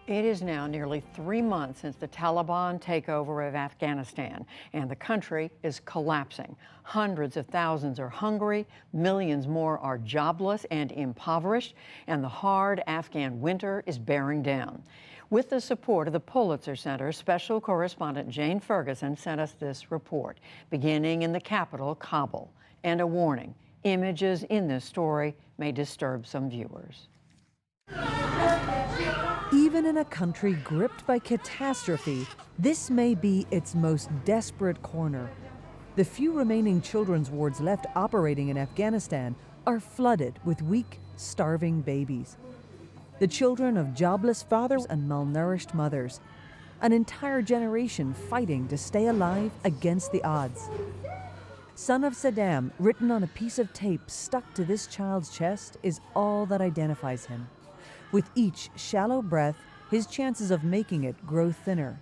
It is now nearly 3 months since the Taliban takeover of Afghanistan, and the country is collapsing. Hundreds of thousands are hungry, millions more are jobless and impoverished, and the hard Afghan winter is bearing down. With the support of the Pulitzer Center, special correspondent Jane Ferguson sent us this report, beginning in the capital, Kabul. And a warning, images in this story may disturb some viewers. Even in a country gripped by catastrophe, this may be its most desperate corner. The few remaining children's wards left operating in Afghanistan are flooded with weak, starving babies. The children of jobless fathers and malnourished mothers. An entire generation fighting to stay alive against the odds. Son of Saddam, written on a piece of tape stuck to this child's chest, is all that identifies him. With each shallow breath, his chances of making it grow thinner.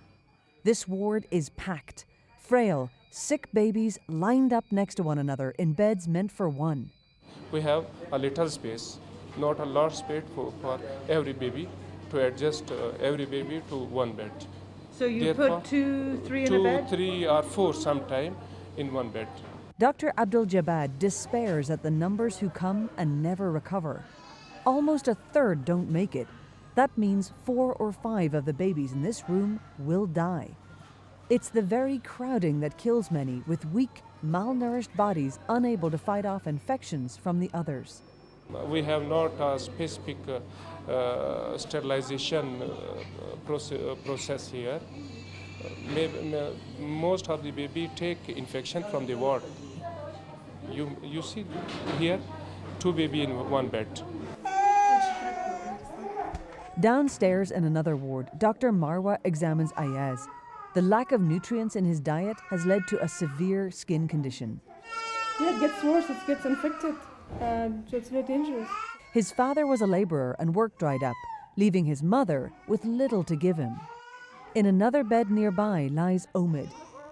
This ward is packed. Frail, sick babies lined up next to one another in beds meant for one. We have a little space, not a large space for every baby, to adjust every baby to one bed. So you put 2, 3 in a bed? 2, 3 or 4 sometime in one bed. Dr. Abdul Jabad despairs at the numbers who come and never recover. Almost a third don't make it. That means 4 or 5 of the babies in this room will die. It's the very crowding that kills many, with weak, malnourished bodies unable to fight off infections from the others. We have not a specific sterilization process here. Most of the baby take infection from the ward. You see here, 2 baby in one bed. Downstairs in another ward, Dr. Marwa examines Ayaz. The lack of nutrients in his diet has led to a severe skin condition. Yeah, it gets worse, it gets infected, so it's very dangerous. His father was a laborer and work dried up, leaving his mother with little to give him. In another bed nearby lies Omid.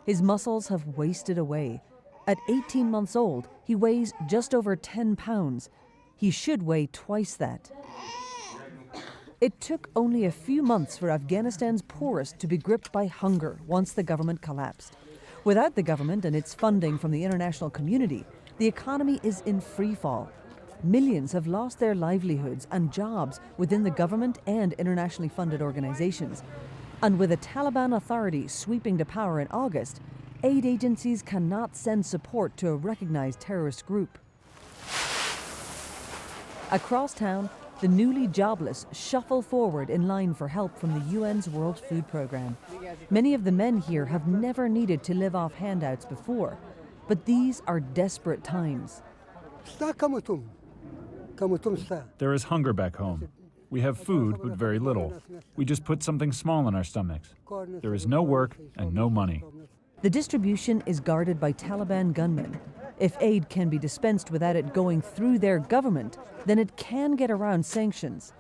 His muscles have wasted away. At 18 months old, he weighs just over 10 pounds. He should weigh twice that. It took only a few months for Afghanistan's poorest to be gripped by hunger once the government collapsed. Without the government and its funding from the international community, the economy is in free fall. Millions have lost their livelihoods and jobs within the government and internationally funded organizations. And with a Taliban authority sweeping to power in August, aid agencies cannot send support to a recognized terrorist group. Across town, the newly jobless shuffle forward in line for help from the UN's World Food Programme. Many of the men here have never needed to live off handouts before, but these are desperate times. There is hunger back home. We have food, but very little. We just put something small in our stomachs. There is no work and no money. The distribution is guarded by Taliban gunmen. If aid can be dispensed without it going through their government, then it can get around sanctions.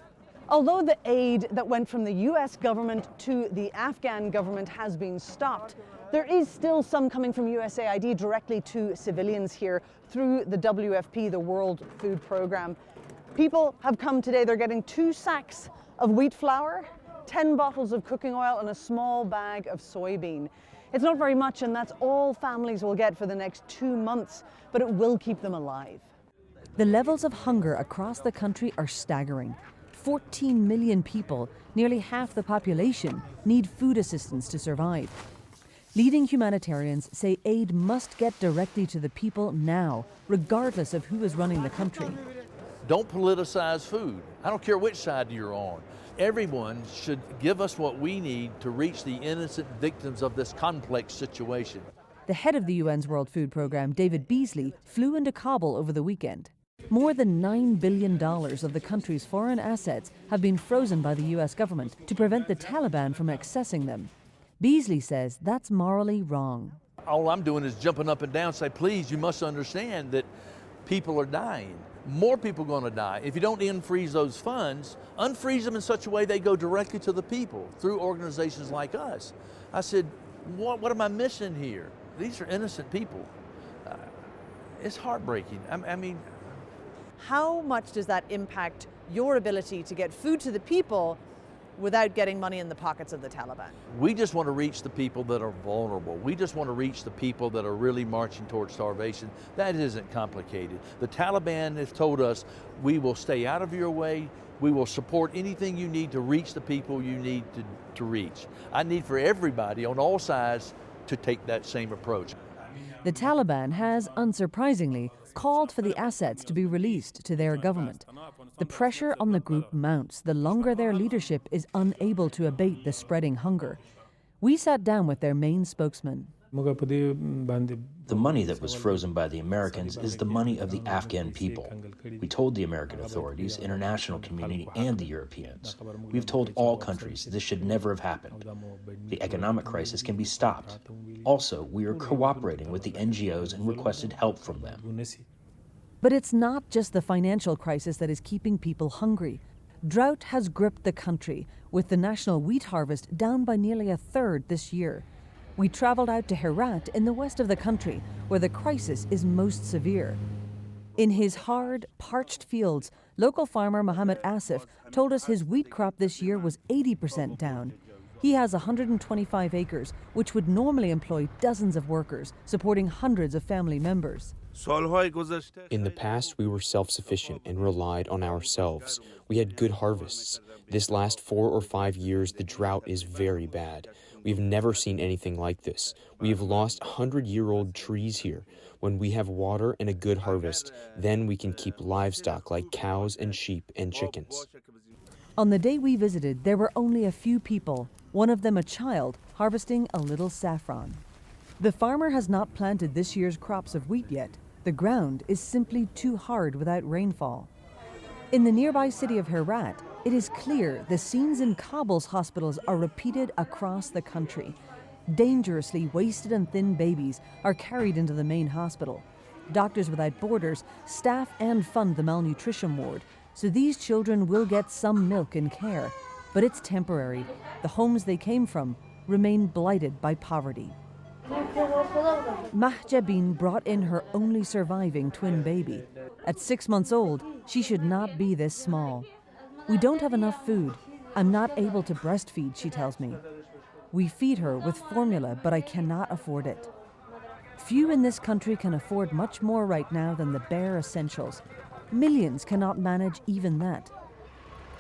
Although the aid that went from the US government to the Afghan government has been stopped, there is still some coming from USAID directly to civilians here through the WFP, the World Food Programme. People have come today, they're getting 2 sacks of wheat flour, 10 bottles of cooking oil and a small bag of soybean. It's not very much, and that's all families will get for the next 2 months, but it will keep them alive. The levels of hunger across the country are staggering. 14 million people, nearly half the population, need food assistance to survive. Leading humanitarians say aid must get directly to the people now, regardless of who is running the country. Don't politicize food. I don't care which side you're on. Everyone should give us what we need to reach the innocent victims of this complex situation. The head of the UN's World Food Programme, David Beasley, flew into Kabul over the weekend. More than $9 billion of the country's foreign assets have been frozen by the US government to prevent the Taliban from accessing them. Beasley says that's morally wrong. All I'm doing is jumping up and down, say, please, you must understand that people are dying. More people are going to die. If you don't unfreeze those funds, unfreeze them in such a way they go directly to the people through organizations like us. I said, what am I missing here? These are innocent people. It's heartbreaking. I mean, How much does that impact your ability to get food to the people without getting money in the pockets of the Taliban. We just want to reach the people that are vulnerable. We just want to reach the people that are really marching towards starvation. That isn't complicated. The Taliban has told us, we will stay out of your way. We will support anything you need to reach the people you need to reach. I need for everybody on all sides to take that same approach. The Taliban has, unsurprisingly, called for the assets to be released to their government. The pressure on the group mounts the longer their leadership is unable to abate the spreading hunger. We sat down with their main spokesman. The money that was frozen by the Americans is the money of the Afghan people. We told the American authorities, international community, and the Europeans. We've told all countries this should never have happened. The economic crisis can be stopped. Also, we are cooperating with the NGOs and requested help from them. But it's not just the financial crisis that is keeping people hungry. Drought has gripped the country, with the national wheat harvest down by nearly a third this year. We traveled out to Herat in the west of the country, where the crisis is most severe. In his hard, parched fields, local farmer Mohammed Asif told us his wheat crop this year was 80% down. He has 125 acres, which would normally employ dozens of workers, supporting hundreds of family members. In the past, we were self-sufficient and relied on ourselves. We had good harvests. This last 4 or 5 years, the drought is very bad. We've never seen anything like this. We have lost 100-year-old trees here. When we have water and a good harvest, then we can keep livestock like cows and sheep and chickens. On the day we visited, there were only a few people, one of them a child, harvesting a little saffron. The farmer has not planted this year's crops of wheat yet. The ground is simply too hard without rainfall. In the nearby city of Herat, it is clear the scenes in Kabul's hospitals are repeated across the country. Dangerously wasted and thin babies are carried into the main hospital. Doctors Without Borders staff and fund the malnutrition ward, so these children will get some milk and care. But it's temporary. The homes they came from remain blighted by poverty. Mahjabin brought in her only surviving twin baby. At 6 months old, she should not be this small. We don't have enough food. I'm not able to breastfeed, she tells me. We feed her with formula, but I cannot afford it. Few in this country can afford much more right now than the bare essentials. Millions cannot manage even that.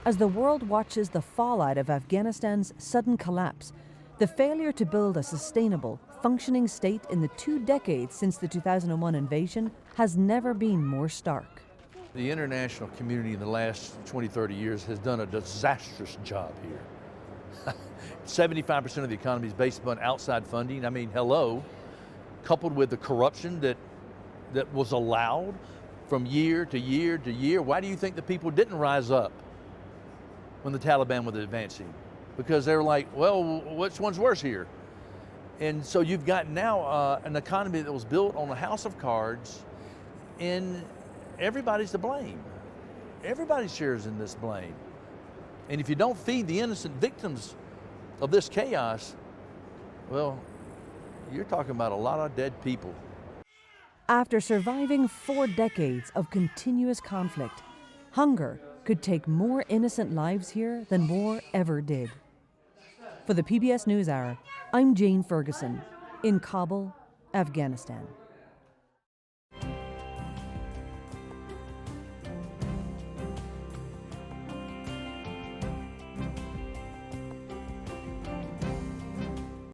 As the world watches the fallout of Afghanistan's sudden collapse, the failure to build a sustainable, functioning state in the 2 decades since the 2001 invasion has never been more stark. The international community in the last 20, 30 years has done a disastrous job here. 75% of the economy is based upon outside funding. I mean, hello, coupled with the corruption that was allowed from year to year to year. Why do you think the people didn't rise up when the Taliban was advancing? Because they were like, well, which one's worse here? And so you've got now an economy that was built on a house of cards, and everybody's to blame. Everybody shares in this blame. And if you don't feed the innocent victims of this chaos, well, you're talking about a lot of dead people. After surviving 4 decades of continuous conflict, hunger could take more innocent lives here than war ever did. For the PBS NewsHour, I'm Jane Ferguson in Kabul, Afghanistan.